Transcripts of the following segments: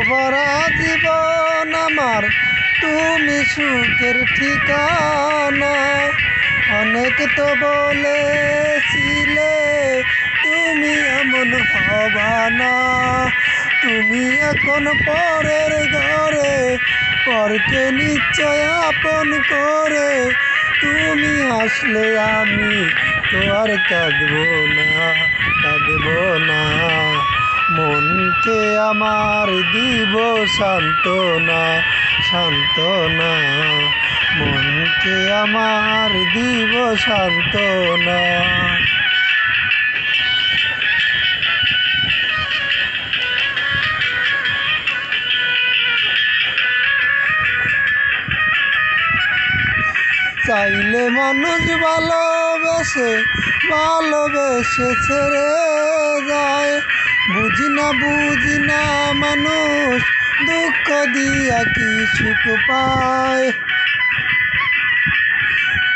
ভরা জীবন আমার তুমি সুখের ঠিকানা। অনেক তো বলেছিলে তুমি এমন হবা না। তুমি এখন পরের ঘরে, পরকে নিশ্চয় আপন করে। তুমি হাসলে আমি তো আর কাঁদবো না, কাঁদবো না। মনকে আমার দিব সান্ত্বনা, সান্ত্বনা। মনকে আমার দিব সান্ত্বনা। চাইলে মানুষ ভালোবেসে, ভালোবেসে ছেড়ে যায়। বুঝি না মানুষ দুঃখ দিয়া কি সুখ পায়।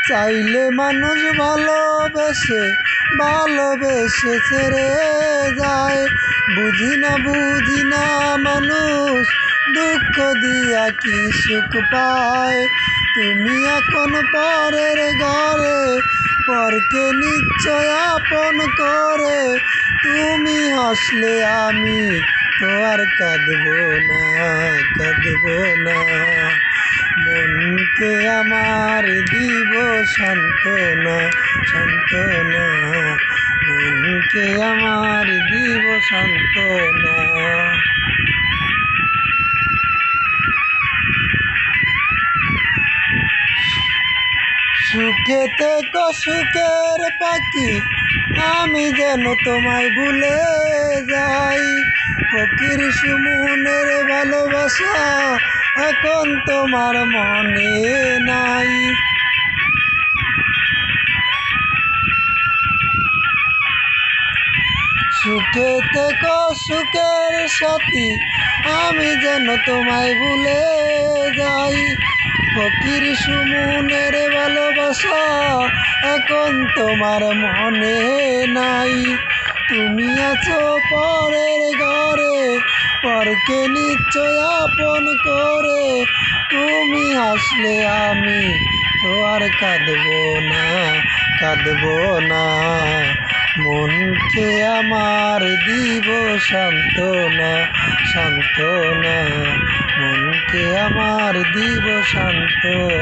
চাইলে মানুষ ভালোবেসে, ভালোবেসে ছেড়ে যায়। বুঝি না মানুষ দুঃখ দিয়া কি সুখ পায়। তুমি এখন পরের ঘরে, পরকে নিশ্চয় আপন করে। তুমি হাসলে আমি তো আর কাঁদবো না, কাঁদবো না। মনকে আমার দিব সান্ত্বনা, সান্ত্বনা। মনকে আমার দিব সান্ত্বনা। সুখে থেকো সুখের পাখি, আমি যেন তোমায় ভুলে যাই। ফকির সুমনের ভালোবাসা এখন তোমার মনে নাই। সুখে থেকো সুখের সাথী, আমি যেন তোমায় ভুলে যাই। ফকির সুমনের ভালোবাসা এখন তোমার মনে নাই। তুমি আছো পরের ঘরে, পরকে নিশ্চয় আপন করে। তুমি হাসলে আমি তো আর কাঁদবো না, কাঁদবো না। মনকে আমার দিব সান্ত্বনা, সান্ত্বনা। মনকে আমার দিব সান্ত্বনা।